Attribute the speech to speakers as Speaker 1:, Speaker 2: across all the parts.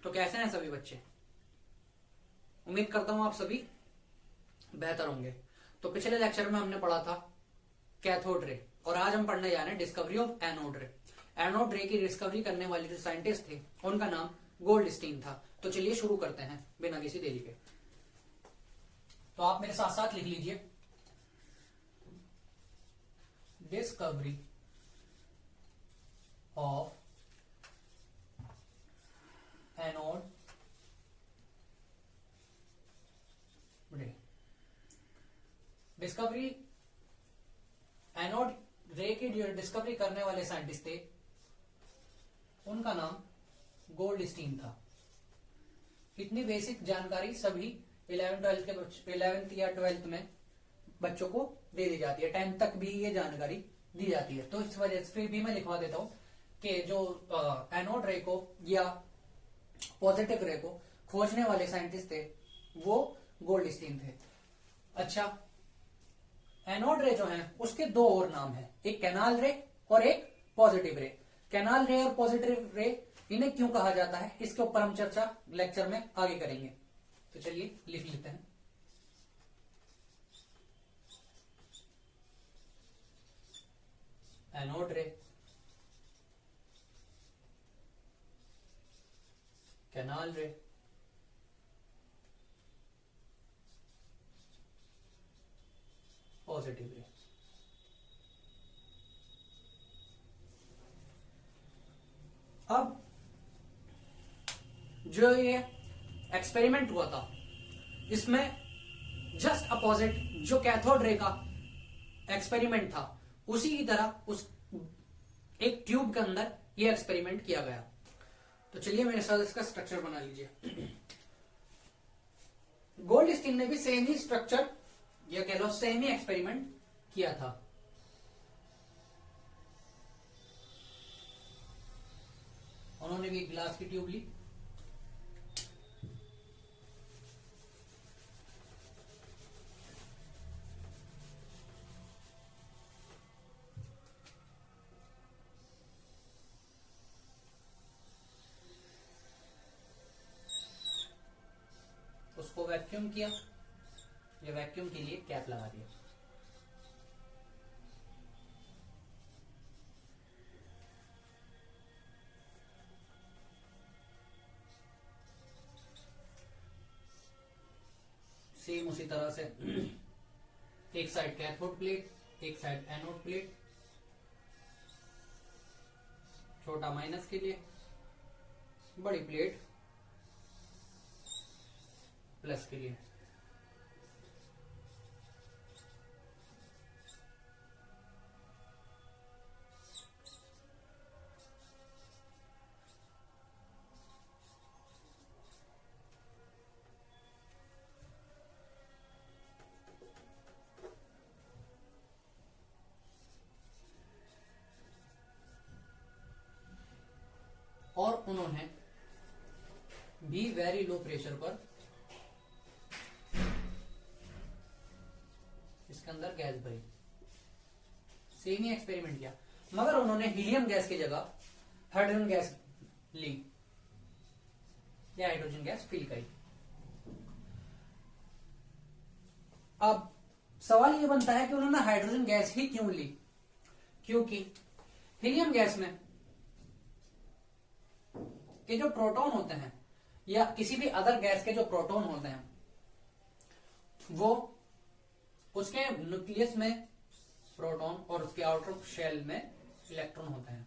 Speaker 1: तो कैसे हैं सभी बच्चे? उम्मीद करता हूं आप सभी बेहतर होंगे। तो पिछले लेक्चर में हमने पढ़ा था कैथोड रे और आज हम पढ़ने जा रहे हैं डिस्कवरी ऑफ एनोड रे। एनोड रे की डिस्कवरी करने वाले जो साइंटिस्ट थे उनका नाम गोल्डस्टीन था। तो चलिए शुरू करते हैं बिना किसी देरी के। तो आप मेरे साथ साथ लिख लीजिए डिस्कवरी ऑफ एनोड रे। डिस्कवरी एनोड रे की जो डिस्कवरी करने वाले साइंटिस्ट थे उनका नाम गोल्डस्टीन था। इतनी बेसिक जानकारी सभी 11th या 12th में बच्चों को दे दी जाती है, 10th तक भी ये जानकारी दी जाती है। तो इस वजह से फिर भी मैं लिखवा देता हूं कि जो एनोड रे को या पॉजिटिव रे को खोजने वाले साइंटिस्ट थे वो गोल्डस्टीन थे। अच्छा, एनोड रे जो है उसके दो और नाम है, एक कैनाल रे और एक पॉजिटिव रे। कैनाल रे और पॉजिटिव रे इन्हें क्यों कहा जाता है इसके ऊपर हम चर्चा लेक्चर में आगे करेंगे। तो चलिए लिख लेते हैं। एनोड रे, कैनाल रे, पॉजिटिव रे। अब जो ये एक्सपेरिमेंट हुआ था इसमें जस्ट अपोजिट जो कैथोड रे का एक्सपेरिमेंट था उसी की तरह उस एक ट्यूब के अंदर ये एक्सपेरिमेंट किया गया। तो चलिए मेरे साथ इसका स्ट्रक्चर बना लीजिए। गोल्डस्टीन ने भी सेम ही स्ट्रक्चर या कह लो सेम ही एक्सपेरिमेंट किया था। उन्होंने भी ग्लास की ट्यूब ली, उसको वैक्यूम किया या वैक्यूम के लिए कैप लगा दिया। सेम उसी तरह से एक साइड कैथोड प्लेट, एक साइड एनोड प्लेट, छोटा माइनस के लिए, बड़ी प्लेट प्लस के लिए। और उन्होंने भी वेरी लो प्रेशर पर इसके अंदर गैस भरी। सेम ही एक्सपेरिमेंट किया मगर उन्होंने हीलियम गैस की जगह हाइड्रोजन गैस ली या हाइड्रोजन गैस फिल करी। अब सवाल ये बनता है कि उन्होंने हाइड्रोजन गैस ही क्यों ली? क्योंकि हीलियम गैस में के जो प्रोटॉन होते हैं या किसी भी अदर गैस के जो प्रोटॉन होते हैं वो उसके न्यूक्लियस में प्रोटॉन और उसके आउटर शेल में इलेक्ट्रॉन होते हैं।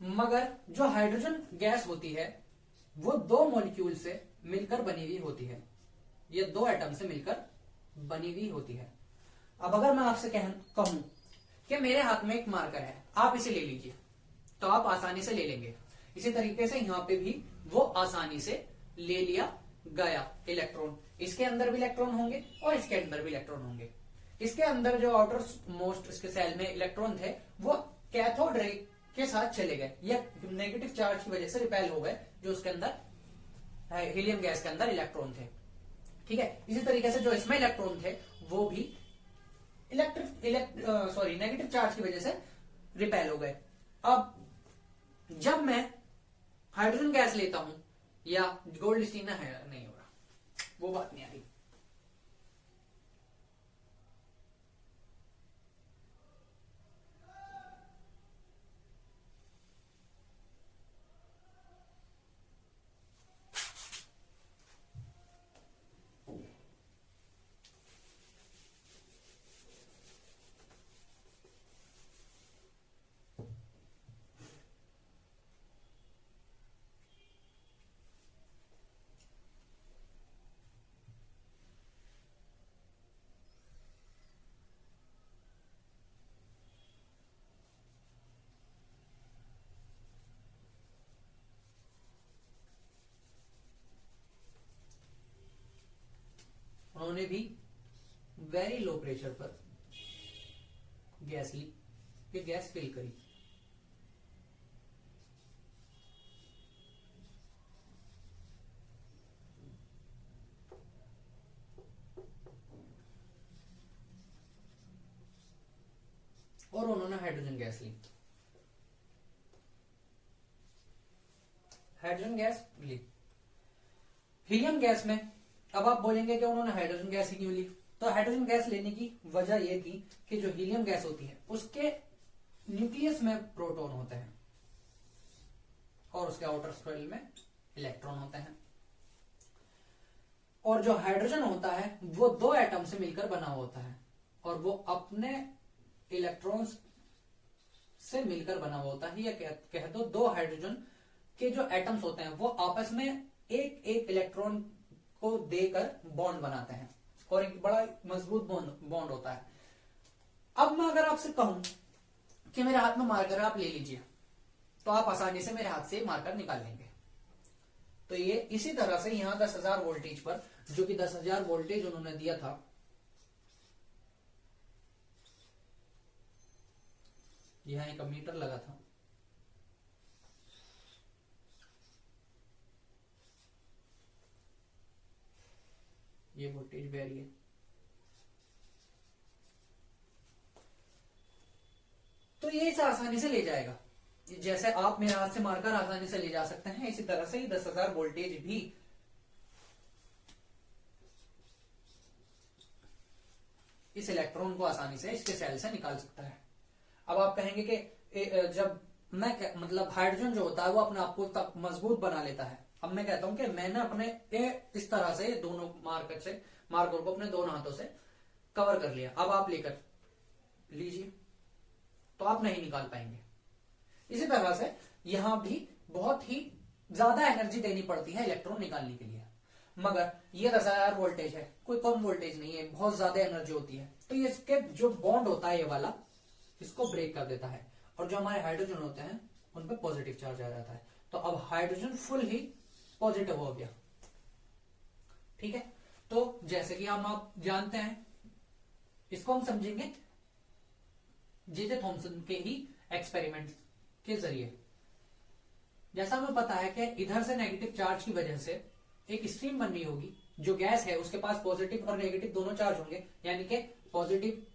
Speaker 1: मगर जो हाइड्रोजन गैस होती है वो दो मॉलिक्यूल से मिलकर बनी हुई होती है, ये दो एटम से मिलकर बनी हुई होती है। अब अगर मैं आपसे कहूं कि मेरे हाथ में एक मार्कर है, आप इसे ले लीजिए, तो आप आसानी से ले लेंगे। इसी तरीके से यहां पे भी वो आसानी से ले लिया गया इलेक्ट्रॉन। इसके अंदर भी इलेक्ट्रॉन होंगे और इसके अंदर भी इलेक्ट्रॉन होंगे। इसके अंदर जो आउटर मोस्ट इसके सेल में इलेक्ट्रॉन थे वो कैथोड रे के साथ चले गए या नेगेटिव चार्ज की वजह से रिपेल हो गए जो उसके अंदर हीलियम गैस के अंदर इलेक्ट्रॉन थे। ठीक है, इसी तरीके से जो इसमें इलेक्ट्रॉन थे वो भी नेगेटिव चार्ज की वजह से रिपेल हो गए। अब जब मैं हाइड्रोजन गैस लेता हूं या गोल्ड स्टीन है नहीं हो रहा, वो बात नहीं आ रही। उन्होंने भी वेरी लो प्रेशर पर गैस ली, फिर गैस फिल करी। और उन्होंने हाइड्रोजन गैस ली, हाइड्रोजन गैस ली। हीलियम गैस में अब आप बोलेंगे कि उन्होंने हाइड्रोजन गैस ही क्यों ली? तो हाइड्रोजन गैस लेने की वजह यह थी कि जो हीलियम गैस होती है उसके न्यूक्लियस में प्रोटॉन होते हैं और उसके आउटर शेल में इलेक्ट्रॉन होते हैं, और जो हाइड्रोजन होता है वो दो एटम से मिलकर बना होता है और वो अपने इलेक्ट्रॉन्स से मिलकर बना हुआ होता है, या कह दो दो हाइड्रोजन के जो एटम्स होते हैं वो आपस में एक एक इलेक्ट्रॉन को देकर बॉन्ड बनाते हैं और एक बड़ा मजबूत बॉन्ड होता है। अब मैं अगर आपसे कहूं कि मेरे हाथ में मार्कर आप ले लीजिए, तो आप आसानी से मेरे हाथ से मार्कर निकाल लेंगे। तो ये इसी तरह से यहां 10,000 वोल्टेज पर, जो कि 10,000 वोल्टेज उन्होंने दिया था, यहां एक मीटर लगा था, ये वोल्टेज वेरी है। तो ये इसे आसानी से ले जाएगा, जैसे आप मेरे हाथ से मारकर आसानी से ले जा सकते हैं, इसी तरह से ही 10,000 वोल्टेज भी इस इलेक्ट्रॉन को आसानी से इसके सेल से निकाल सकता है। अब आप कहेंगे कि जब मैं मतलब हाइड्रोजन जो होता है वो अपने आप को तक मजबूत बना लेता है। अब मैं कहता हूं कि मैंने अपने इस तरह से दोनों मार्कर को अपने दोनों हाथों से कवर कर लिया, अब आप लेकर लीजिए, तो आप नहीं निकाल पाएंगे। इसी तरह से यहां भी बहुत ही ज्यादा एनर्जी देनी पड़ती है इलेक्ट्रॉन निकालने के लिए, मगर ये 10,000 वोल्टेज है, कोई कम वोल्टेज नहीं है, बहुत ज्यादा एनर्जी होती है। तो ये इसके जो बॉन्ड होता है ये वाला, इसको ब्रेक कर देता है और जो हमारे हाइड्रोजन होते हैं उन पर पॉजिटिव चार्ज आ जाता है। तो अब हाइड्रोजन फुल ही पॉजिटिव हो गया। ठीक है, तो जैसे कि हम आप जानते हैं, इसको हम समझेंगे जे थॉमसन के ही एक्सपेरिमेंट के जरिए। जैसा हमें पता है कि इधर से नेगेटिव चार्ज की वजह से एक स्ट्रीम बन रही होगी, जो गैस है उसके पास पॉजिटिव और नेगेटिव दोनों चार्ज होंगे, यानी कि पॉजिटिव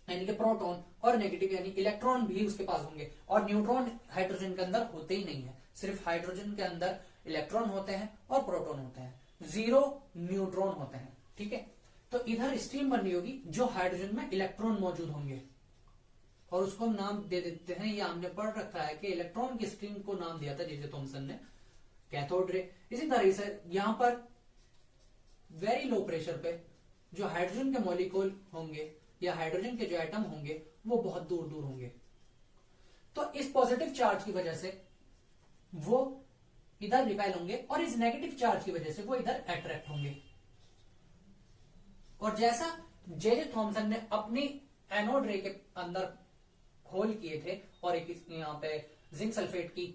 Speaker 1: यानी कि प्रोटॉन और नेगेटिव यानी इलेक्ट्रॉन भी उसके पास होंगे, और न्यूट्रॉन हाइड्रोजन के अंदर होते ही नहीं है। सिर्फ हाइड्रोजन के अंदर इलेक्ट्रॉन होते हैं और प्रोटॉन होते हैं, 0 न्यूट्रॉन होते हैं। ठीक है, तो इधर स्ट्रीम बन रही होगी जो हाइड्रोजन में इलेक्ट्रॉन मौजूद होंगे, और उसको हम नाम दे देते हैं, या हमने पढ़ रखा है कि इलेक्ट्रॉन की स्ट्रीम को नाम दिया था जे थॉमसन ने, कैथोड रे। इसी तरह से यहां पर वेरी लो प्रेशर पे जो हाइड्रोजन के मॉलिक्यूल होंगे या हाइड्रोजन के जो एटम होंगे वो बहुत दूर दूर होंगे। तो इस पॉजिटिव चार्ज की वजह से वो इधर रिपेल होंगे और इस नेगेटिव चार्ज की वजह से वो इधर अट्रैक्ट होंगे। और जैसा जे थॉमसन ने अपनी एनोड रे के अंदर होल किए थे और एक यहाँ पे जिंक सल्फेट की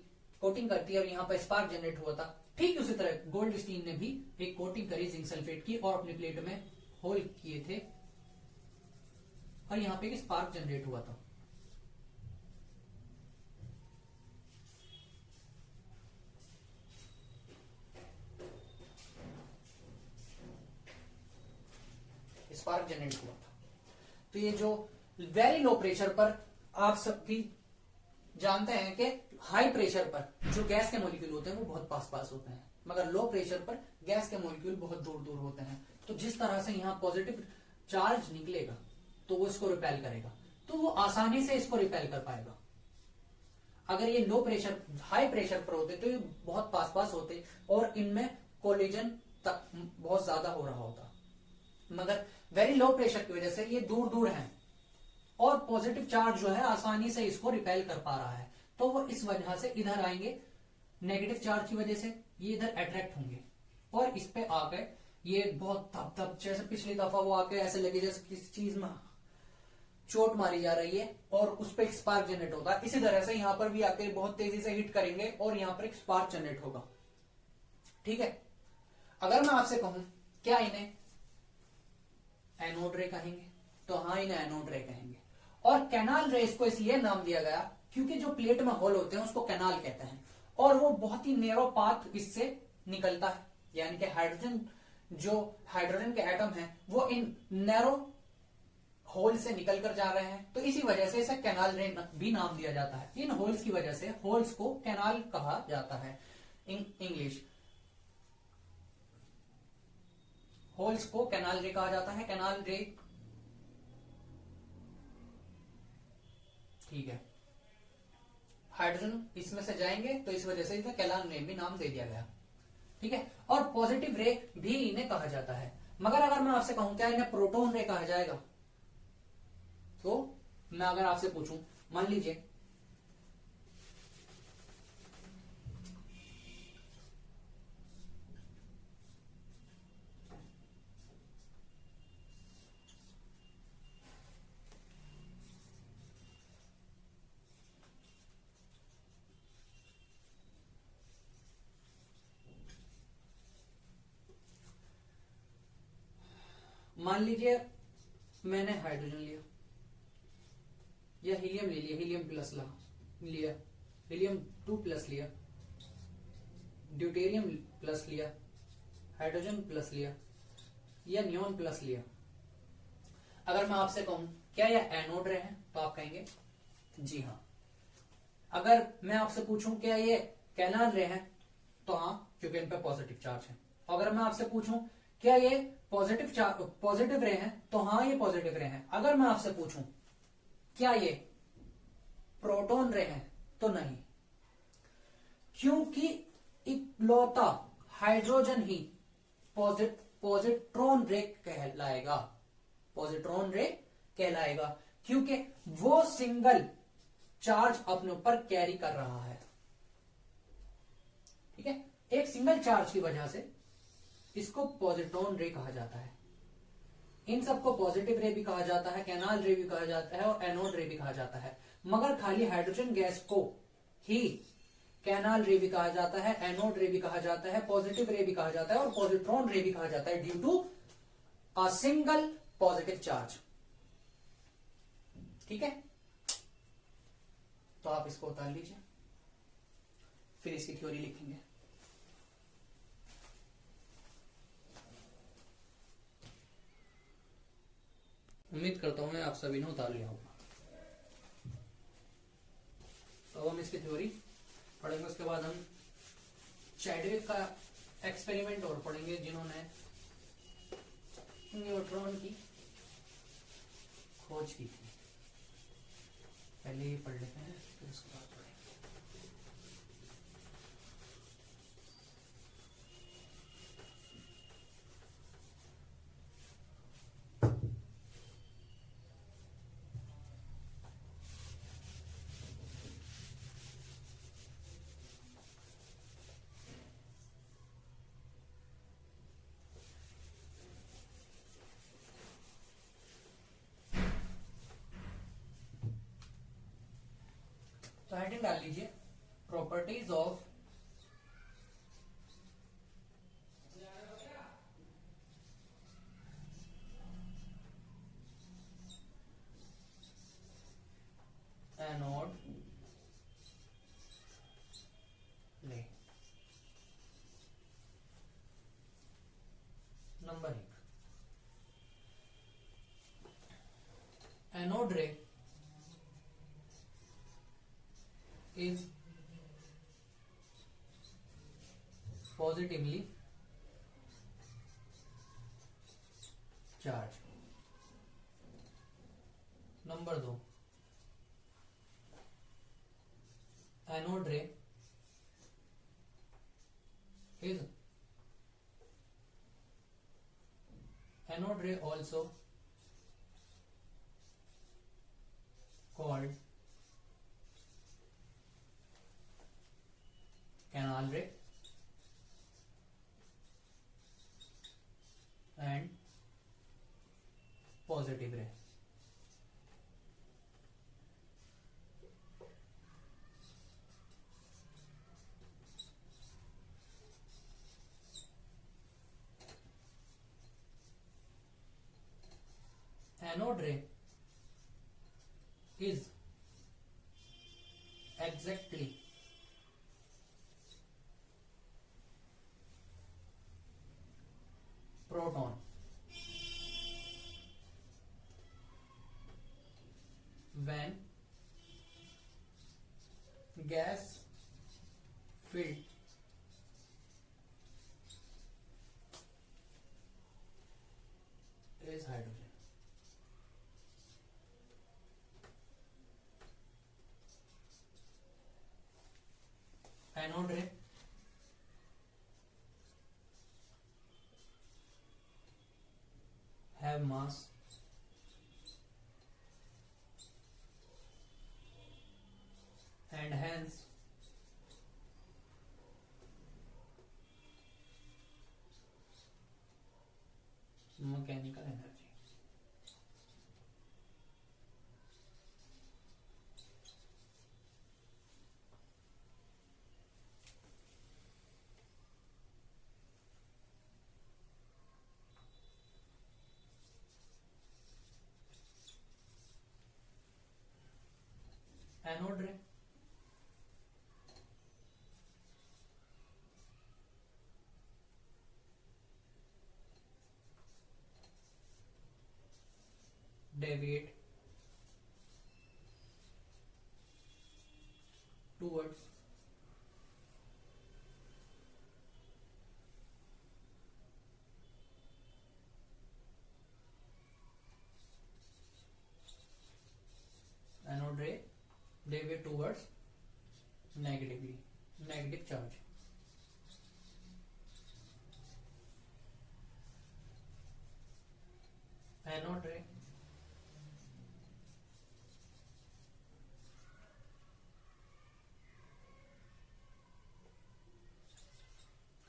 Speaker 1: कोटिंग करती है और यहाँ पे स्पार्क जनरेट हुआ था, ठीक उसी तरह गोल्ड स्टीन ने भी एक कोटिंग करी जिंक सल्फेट की और अपनी प्लेट में होल किए थे और यहाँ पे एक स्पार्क जनरेट हुआ था। स्पार्क जनरेट हुआ था। तो ये जो वेरी लो प्रेशर पर आप सबकी जानते हैं कि हाई प्रेशर पर जो गैस के मॉलिक्यूल होते हैं वो बहुत पास पास होते हैं, मगर लो प्रेशर पर गैस के मॉलिक्यूल बहुत दूर दूर होते हैं। तो जिस तरह से यहाँ पॉजिटिव चार्ज निकलेगा तो वो इसको रिपेल करेगा, तो वो आसानी से इसको रिपेल कर पाएगा। अगर ये लो प्रेशर हाई प्रेशर पर होते तो ये बहुत पास पास होते और इनमें कोलिजन तक बहुत ज्यादा हो रहा होता, मगर वेरी लो प्रेशर की वजह से ये दूर दूर है और पॉजिटिव चार्ज जो है आसानी से इसको रिपेल कर पा रहा है, तो वो इस वजह से इधर आएंगे, नेगेटिव चार्ज की वजह से ये इधर अट्रैक्ट होंगे और इस पे आके ये बहुत धप धप, जैसे पिछली दफा वो आके ऐसे लगे जैसे किसी चीज में चोट मारी जा रही है और उस पर एक स्पार्क जनरेट होगा। इसी तरह से यहाँ पर भी आके बहुत तेजी से हिट करेंगे और यहाँ पर एक स्पार्क जनरेट होगा। ठीक है, अगर मैं आपसे कहूं क्या इन्हें एनोड रे कहेंगे, तो हाँ इन्हें एनोड रे कहेंगे। और कैनाल रेस को इसलिए नाम दिया गया क्योंकि जो प्लेट में होल होते हैं उसको कैनाल कहते हैं और वो बहुत ही नैरो पाथ इससे निकलता है, यानी कि हाइड्रोजन के एटम हैं वो इन नैरो होल से निकल कर जा रहे हैं, तो इसी वजह से इसे कैनाल रे भी नाम दिया जाता है। इन होल्स की वजह से होल्स को कैनाल कहा जाता है। इंग्लिश होल्स को कैनाल रे कहा जाता है, कैनाल रे। ठीक है, हाइड्रोजन इसमें से जाएंगे तो इस वजह से इसे कैनाल रे भी नाम दे दिया गया। ठीक है, और पॉजिटिव रे भी इन्हें कहा जाता है। मगर अगर मैं आपसे कहूं क्या इन्हें प्रोटॉन रे कहा जाएगा, तो मैं अगर आपसे पूछूं, मान लीजिए मैंने हाइड्रोजन लिया या हीलियम ले लिया, हीलियम प्लस लिया, हीलियम 2 प्लस लिया, ड्यूटेरियम प्लस लिया, हाइड्रोजन प्लस लिया या नियॉन प्लस लिया। अगर मैं आपसे कहूं क्या यह एनोड रे हैं, तो आप कहेंगे जी हाँ। अगर मैं आपसे पूछूं क्या ये कैनाल रे हैं, तो हाँ, क्योंकि इन पे पॉजिटिव चार्ज है। अगर मैं आपसे पूछूं क्या ये पॉजिटिव रे हैं, तो हाँ ये पॉजिटिव रे हैं। अगर मैं आपसे पूछूं क्या ये प्रोटॉन रे हैं, तो नहीं, क्योंकि इकलौता हाइड्रोजन ही पॉजिट्रॉन रे कहलाएगा, पॉजिट्रॉन रे कहलाएगा, क्योंकि वो सिंगल चार्ज अपने ऊपर कैरी कर रहा है। ठीक है, एक सिंगल चार्ज की वजह से इसको पॉजिट्रॉन रे कहा जाता है। इन सबको पॉजिटिव रे भी कहा जाता है, कैनाल रे भी कहा जाता है और एनोड रे भी कहा जाता है, मगर खाली हाइड्रोजन गैस को ही कैनाल रे भी कहा जाता है, एनोड रे भी कहा जाता है, पॉजिटिव रे भी कहा जाता है और पॉजिट्रॉन रे भी कहा जाता है, due to a single positive charge. ठीक है, तो आप इसको उतार लीजिए, फिर इसकी थ्योरी लिखेंगे। उम्मीद करता हूं मैं आप सभी ने उतार लिया होगा। तो हम इसकी थ्योरी पढ़ेंगे, उसके बाद हम चैडविक का एक्सपेरिमेंट और पढ़ेंगे, जिन्होंने न्यूट्रॉन की खोज की थी। पहले ये पढ़ लेते हैं, फिर उसके बाद पढ़ेंगे। तो हेडिंग डाल लीजिए, प्रॉपर्टीज ऑफ एनोड रे। नंबर 1, एनोड रे positively charged. नंबर 2, एनोड रे is anode ray also called canal ray and positive ray. Anode ray is exactly proton when gas filled is hydrogen. Anode ray have mass and hence mechanical energy. Anode ray deviate towards anode ray deviate towards negative charge. Anode ray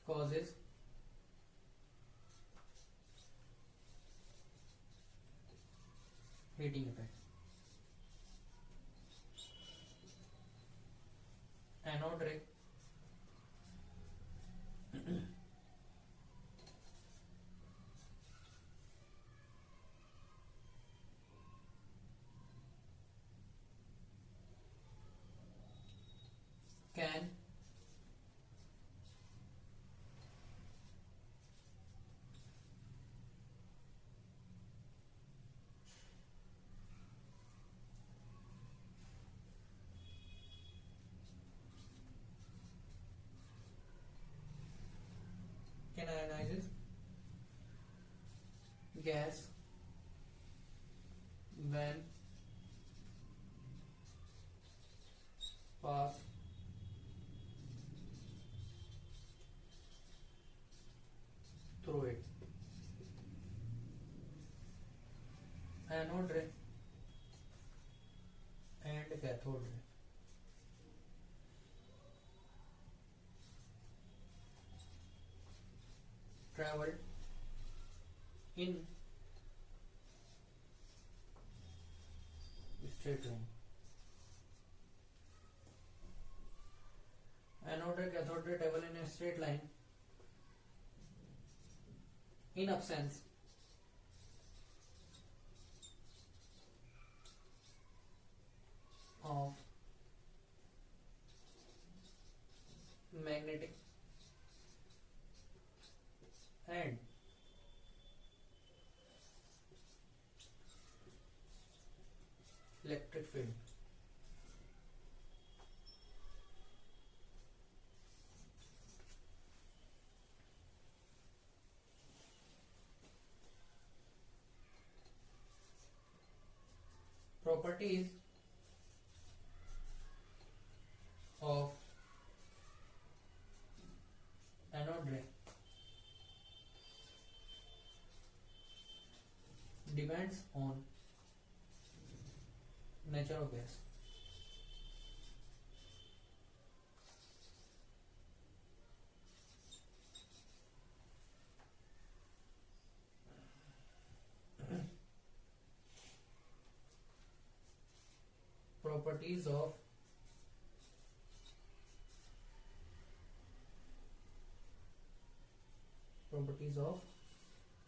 Speaker 1: causes heating effect. Anode ray can ionizes gas when pass through it. Anode ray and cathode ray travel in straight line. Anode and cathode ray travel in a straight line in absence of magnetic and electric field. properties of anode ray depends on nature of gas. Properties of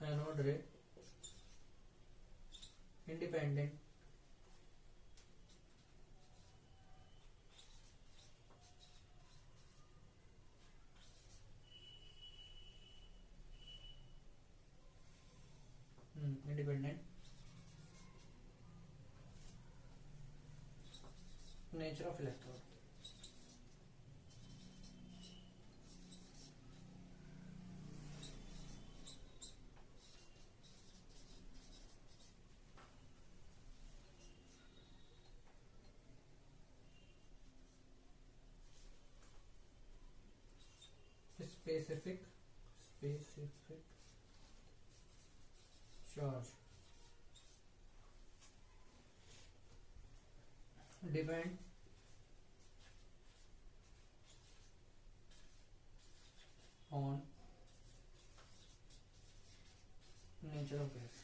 Speaker 1: anode ray independent nature of electrode. Specific charge depend on nature of gas.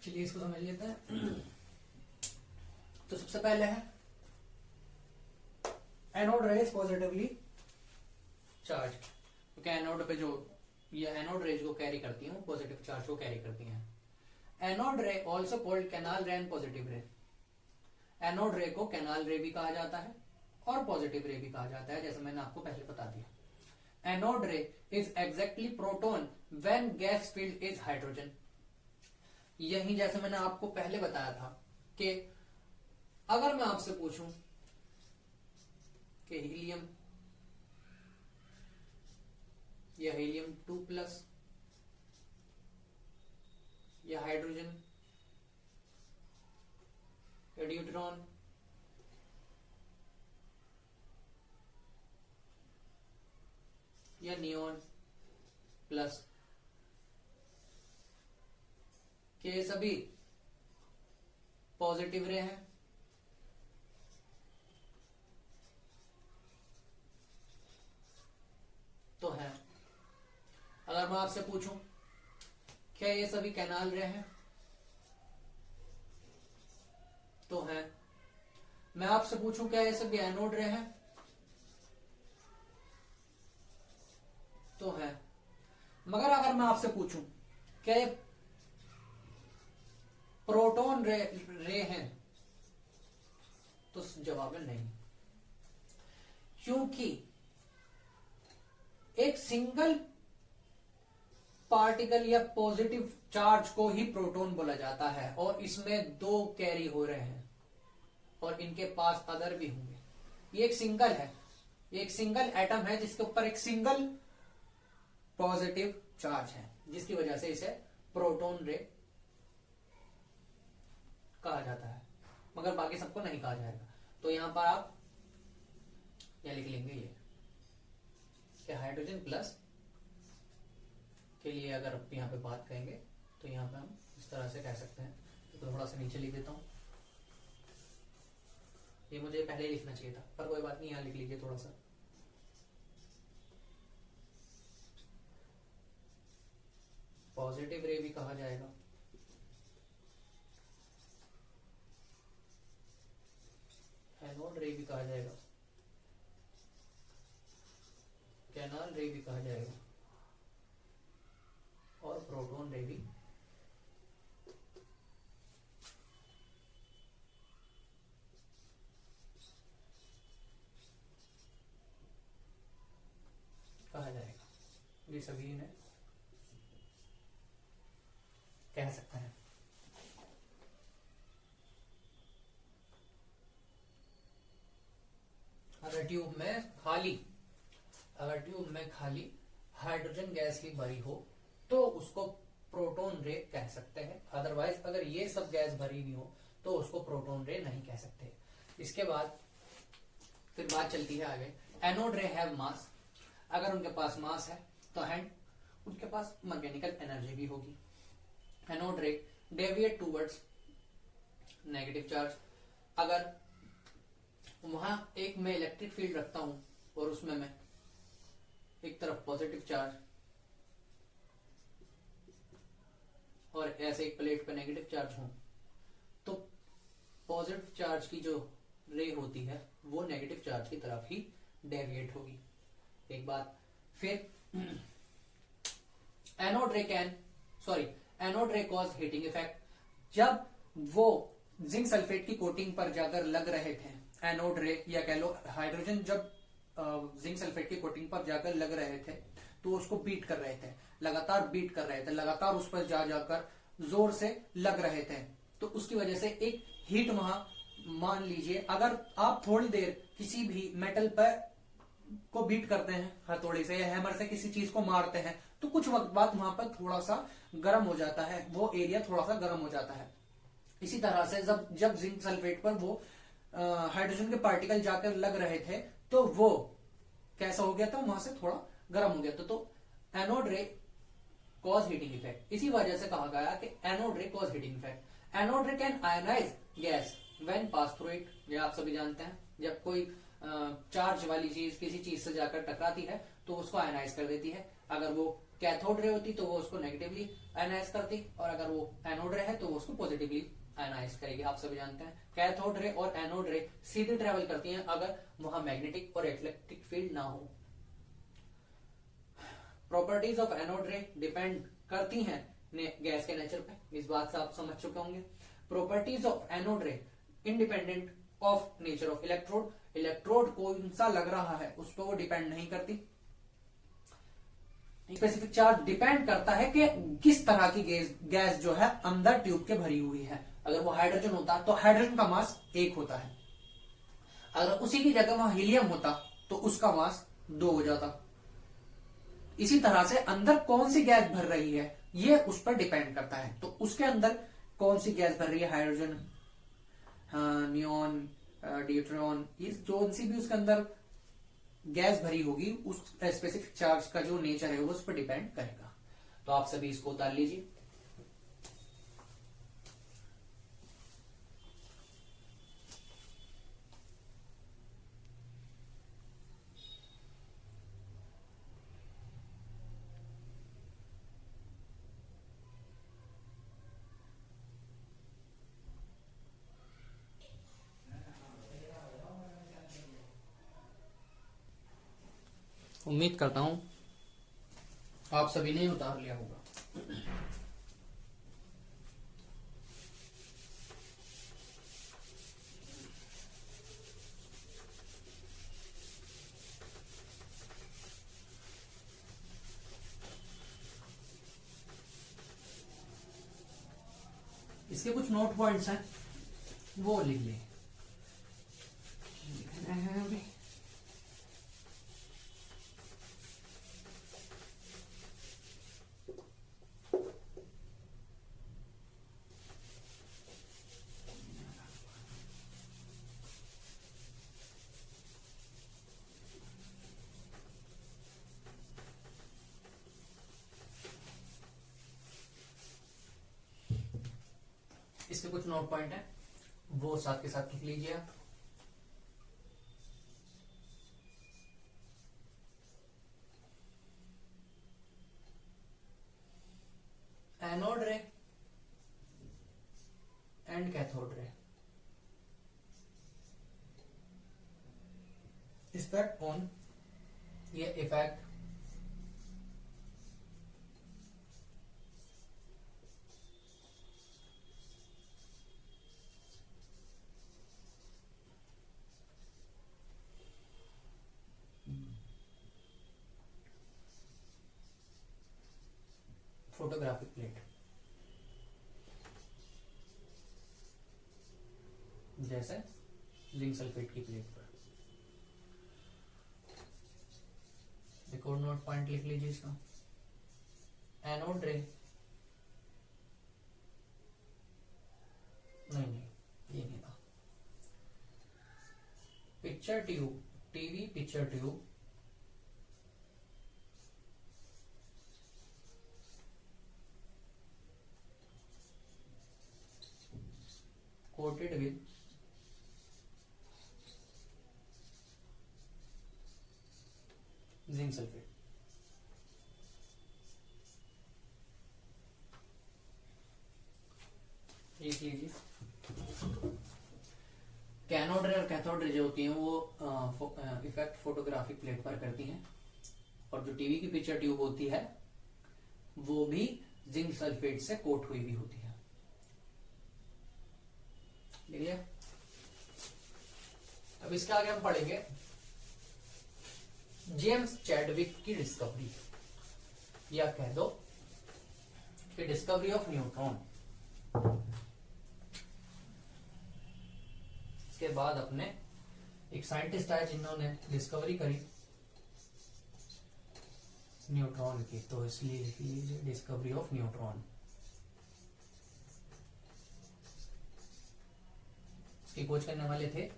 Speaker 1: चलिए इसको समझ लेते हैं। तो सबसे पहले है anode rays positively charge, क्योंकि एनोड पे जो ये एनोड रेज को कैरी करती हैं वो पॉजिटिव चार्ज को कैरी करती हैं। एनोड रे ऑल्सो कॉल्ड कैनाल रे एंड पॉजिटिव रे। एनोड रे को कैनाल रे भी कहा जाता है और पॉजिटिव रे भी कहा जाता है, जैसे मैंने आपको पहले बता दिया। एनोड रे is exactly proton when gas field is hydrogen. यही जैसे मैंने आपको पहले बताया था कि अगर मैं आपसे पूछूं कि हीलियम या हीलियम 2+ या हाइड्रोजन या ड्यूट्रॉन या नियोन प्लस के सभी पॉजिटिव रे हैं, तो है। अगर मैं आपसे पूछूं क्या ये सभी कैनाल रे हैं, तो है। मैं आपसे पूछूं क्या ये सभी एनोड रे हैं, तो है। मगर अगर मैं आपसे पूछूं क्या ये प्रोटॉन रे हैं, तो जवाब है नहीं, क्योंकि एक सिंगल पार्टिकल या पॉजिटिव चार्ज को ही प्रोटॉन बोला जाता है और इसमें 2 कैरी हो रहे हैं और इनके पास अदर भी होंगे। ये एक सिंगल है, ये एक सिंगल एटम है जिसके ऊपर एक सिंगल पॉजिटिव चार्ज है, जिसकी वजह से इसे प्रोटॉन रे कहा जाता है, मगर बाकी सबको नहीं कहा जाएगा। तो यहां पर आप क्या लिख लेंगे, ये कि हाइड्रोजन प्लस के लिए अगर आप यहाँ पे बात करेंगे तो यहाँ पे हम इस तरह से कह सकते हैं। तो थोड़ा सा नीचे लिख देता हूं, ये मुझे पहले ही लिखना चाहिए था, पर कोई बात नहीं, यहाँ लिख लीजिए थोड़ा सा। पॉजिटिव रे भी कहा जाएगा, एनोड रे भी कहा जाएगा, कैनाल रे भी कहा जाएगा और प्रोटॉन रे भी कहा जाएगा। ये सभी इन्हें कह सकते हैं। अगर ट्यूब में खाली हाइड्रोजन गैस की भरी हो तो उसको प्रोटॉन रे कह सकते हैं। अदरवाइज अगर ये सब गैस भरी हुई हो तो उसको प्रोटॉन रे नहीं कह सकते। इसके बाद फिर बात चलती है आगे। एनोड रे हैव मास, अगर उनके पास मास है तो एंड उनके पास मैकेनिकल एनर्जी भी होगी। एनोड रे डेविएट टूवर्ड्स नेगेटिव चार्ज, अगर वहां एक मैं इलेक्ट्रिक फील्ड रखता हूं और उसमें मैं एक तरफ पॉजिटिव चार्ज और ऐसे एक प्लेट पे नेगेटिव चार्ज हो, तो पॉजिटिव चार्ज की जो रे होती है वो नेगेटिव चार्ज की तरफ ही डेविएट होगी। एक बात फिर anode ray cause heating effect, जब वो जिंक सल्फेट की कोटिंग पर जाकर लग रहे थे, एनोड रे या कह लो हाइड्रोजन जब जिंक सल्फेट की कोटिंग पर जाकर लग रहे थे तो उसको बीट कर रहे थे, लगातार बीट कर रहे थे, लगातार उस पर जाकर जोर से लग रहे थे, तो उसकी वजह से एक हीट वहां, मान लीजिए अगर आप थोड़ी देर किसी भी मेटल पर को बीट करते हैं हथौड़ी से या हैमर से किसी चीज को मारते हैं तो कुछ वक्त बाद वहां पर थोड़ा सा गर्म हो जाता है, वो एरिया थोड़ा सा गर्म हो जाता है। इसी तरह से जब जिंक सल्फेट पर वो हाइड्रोजन के पार्टिकल जाकर लग रहे थे तो वो कैसा हो गया था, वहां से थोड़ा गर्म हो गया था। तो anode ray cause heating effect, इसी वजह से कहा गया कि anode ray cause heating effect. Anode ray can ionise gas when pass through it, ये आप सभी जानते हैं, जब कोई चार्ज वाली चीज किसी चीज से जाकर टकराती है तो उसको आयनाइज कर देती है। अगर वो कैथोड रे होती तो वो उसको नेगेटिवली आयनाइज करती, और अगर वो एनोड रे है तो वो उसको पॉजिटिवली आयनाइज करेगी। आप सभी जानते हैं कैथोड रे और एनोड रे सीधे ट्रेवल करती हैं अगर वहां मैग्नेटिक और इलेक्ट्रिक फील्ड ना हो। प्रॉपर्टीज ऑफ एनोड रे डिपेंड करती हैं गैस के नेचर पे, इस बात से आप समझ चुके होंगे। प्रॉपर्टीज ऑफ एनोड रे independent of nature of electrode, electrode कौन सा लग रहा है उस पर वो डिपेंड नहीं करती। स्पेसिफिक चार्ज डिपेंड करता है कि किस तरह की गैस जो है अंदर ट्यूब के भरी हुई है। अगर वो हाइड्रोजन होता तो हाइड्रोजन का मास 1 होता है, अगर उसी की जगह वहां हीलियम होता तो उसका मास 2 हो जाता। इसी तरह से अंदर कौन सी गैस भर रही है ये उस पर डिपेंड करता है। तो उसके अंदर कौन सी गैस भर रही है, हाइड्रोजन, नियॉन, ड्यूट्रॉन, ये जो सी भी उसके अंदर गैस भरी होगी उस स्पेसिफिक चार्ज का जो नेचर है वो उस पर डिपेंड करेगा। तो आप सभी इसको उतार लीजिए। उम्मीद करता हूं आप सभी ने उतार लिया होगा। इसके कुछ नोट पॉइंट्स हैं वो लिख लें। अभी इसके कुछ नोट पॉइंट है वो साथ के साथ लिख लीजिए आप। एनोड रे and cathode ray, effect on, ये इफेक्ट फोटोग्राफिक प्लेट, जैसे जिंक सल्फेट की प्लेट पर। एक और नोट पॉइंट लिख लीजिए इसका। एनोड रे picture tube, TV picture tube coated with zinc sulphate. लिख लीजिए, कैनोड रे और कैथोड रे जो होती हैं वो इफेक्ट फोटोग्राफिक प्लेट पर करती हैं, और जो टीवी की पिक्चर ट्यूब होती है वो भी जिंक सल्फेट से कोट हुई भी होती है। ठीक है, अब इसके आगे हम पढ़ेंगे जेम्स चैडविक की डिस्कवरी, या कह दो कि डिस्कवरी ऑफ न्यूट्रॉन। इसके बाद अपने एक साइंटिस्ट आए जिन्होंने डिस्कवरी करी न्यूट्रॉन की, तो इसलिए लिख लीजिए डिस्कवरी ऑफ न्यूट्रॉन। इसकी खोज करने वाले थे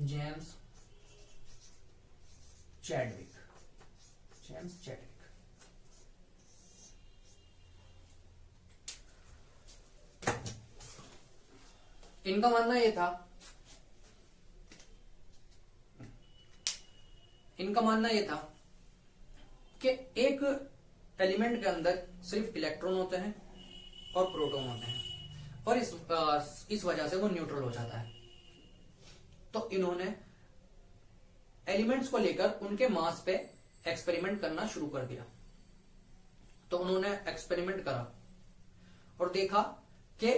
Speaker 1: जेम्स चैडविक। इनका मानना यह था कि एक एलिमेंट के अंदर सिर्फ इलेक्ट्रॉन होते हैं और प्रोटॉन होते हैं, और इस वजह से वो न्यूट्रल हो जाता है। तो इन्होंने एलिमेंट्स को लेकर उनके मास पे एक्सपेरिमेंट करना शुरू कर दिया। तो उन्होंने एक्सपेरिमेंट करा और देखा कि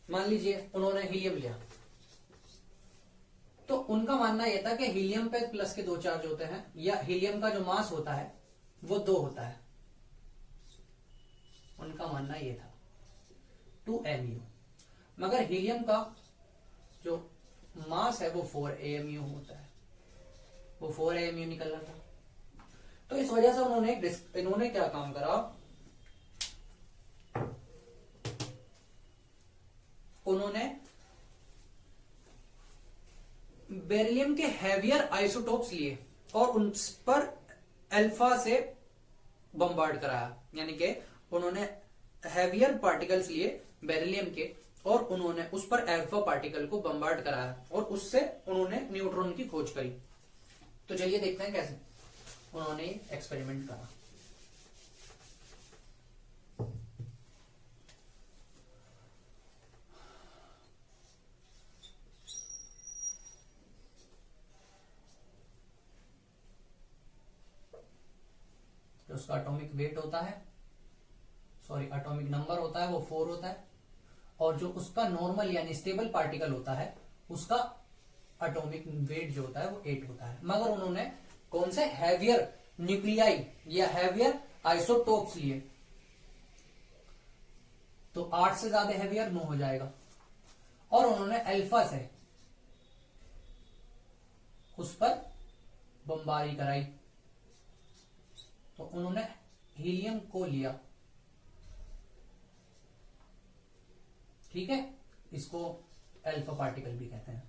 Speaker 1: मान लीजिए उन्होंने हीलियम लिया, तो उनका मानना यह था कि हीलियम पे प्लस के 2 चार्ज होते हैं, या हीलियम का जो मास होता है वो 2 होता है। उनका मानना यह था 2mu, मगर हीलियम का जो मास है वो 4amu होता है, वो 4amu निकल रहा था। तो इस वजह से इन्होंने क्या काम करा, उन्होंने बेरिलियम के हैवियर आइसोटोप्स लिए और उन पर अल्फा से बम्बार्ड कराया, यानी कि उन्होंने हैवियर पार्टिकल्स लिए बेरिलियम के, और उन्होंने उस पर अल्फा पार्टिकल को बम्बार्ड कराया, और उससे उन्होंने न्यूट्रॉन की खोज करी। तो चलिए देखते हैं कैसे उन्होंने एक्सपेरिमेंट करा। तो उसका एटॉमिक वेट होता है, एटॉमिक नंबर होता है वो 4 होता है, और जो उसका नॉर्मल यानी स्टेबल पार्टिकल होता है उसका एटॉमिक वेट जो होता है वो 8 होता है। मगर उन्होंने कौन से हैवियर न्यूक्लियाई या हैवियर आइसोटोप्स लिए, तो 8 से ज्यादा हैवियर 9 हो जाएगा, और उन्होंने अल्फा से उस पर बमबारी कराई। तो उन्होंने हीलियम को लिया, ठीक है, इसको अल्फा पार्टिकल भी कहते हैं।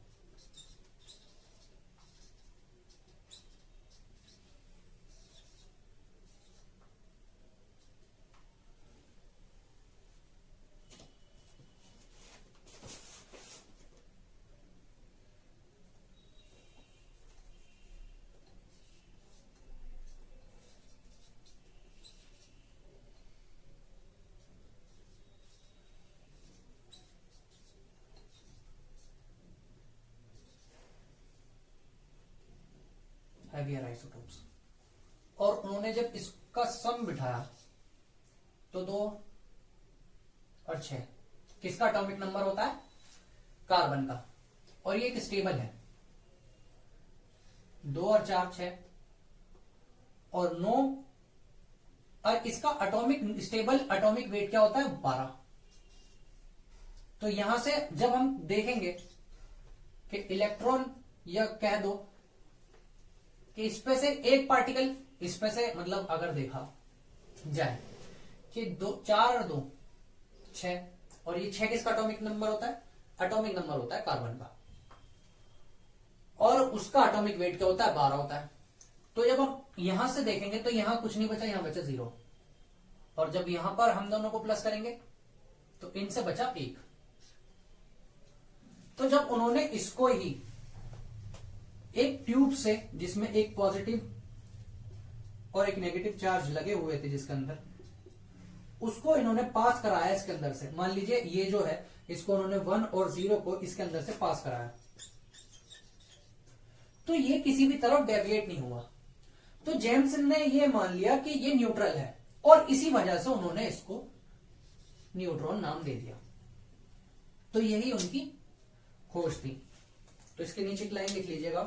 Speaker 1: हैवियर आइसोटोप्स, और उन्होंने जब इसका सम बिठाया तो 2 और 6 किसका एटॉमिक नंबर होता है, कार्बन का, और ये एक स्टेबल है। 2 और 4 6 और 9, और इसका एटॉमिक स्टेबल एटॉमिक वेट क्या होता है 12। तो यहां से जब हम देखेंगे कि इलेक्ट्रॉन, या कह दो कि इसमें से एक पार्टिकल, इसमें से मतलब अगर देखा जाए कि 4 और 2 6, और ये 6 किसका एटॉमिक नंबर होता है, एटॉमिक नंबर होता है कार्बन का। उसका एटॉमिक वेट क्या होता है, 12 होता है। तो जब हम यहां से देखेंगे तो यहां कुछ नहीं बचा, यहां बचा 0, और जब यहां पर हम दोनों को प्लस करेंगे तो इनसे बचा 1। तो जब उन्होंने इसको ही एक ट्यूब से जिसमें एक पॉजिटिव और एक नेगेटिव चार्ज लगे हुए थे जिसके अंदर, उसको इन्होंने पास कराया इसके अंदर से, मान लीजिए ये जो है इसको उन्होंने 1 और 0 को इसके अंदर से पास कराया, तो ये किसी भी तरफ डेविएट नहीं हुआ। तो जेम्स ने ये मान लिया कि ये न्यूट्रल है, और इसी वजह से उन्होंने इसको न्यूट्रॉन नाम दे दिया। तो यही उनकी खोज थी। तो इसके नीचे एक लाइन लिख लीजिएगा,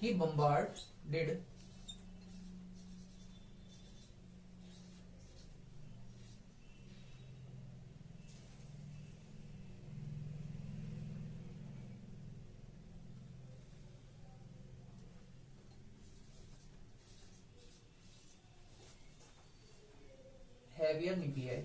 Speaker 1: he bombarded heavier nuclei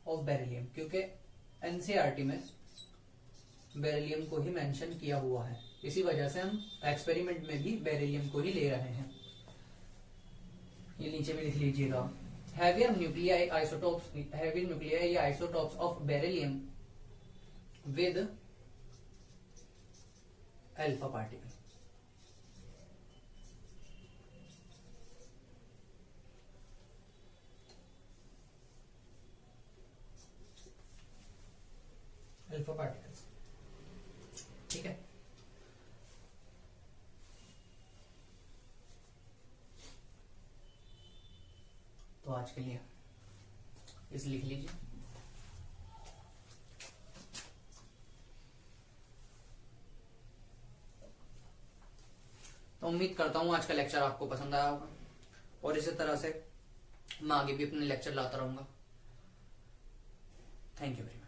Speaker 1: of beryllium, क्योंकि एनसीईआरटी में बेरिलियम को ही मेंशन किया हुआ है, इसी वजह से हम एक्सपेरिमेंट में भी बेरिलियम को ही ले रहे हैं। ये नीचे में लिख लीजिएगा, heavier nuclei isotopes of beryllium with alpha particle. Alpha particles, ठीक है। तो आज के लिए इस लिख लीजिए। तो उम्मीद करता हूं आज का लेक्चर आपको पसंद आया होगा, और इसी तरह से मैं आगे भी अपने लेक्चर लाता रहूंगा। Thank you very much.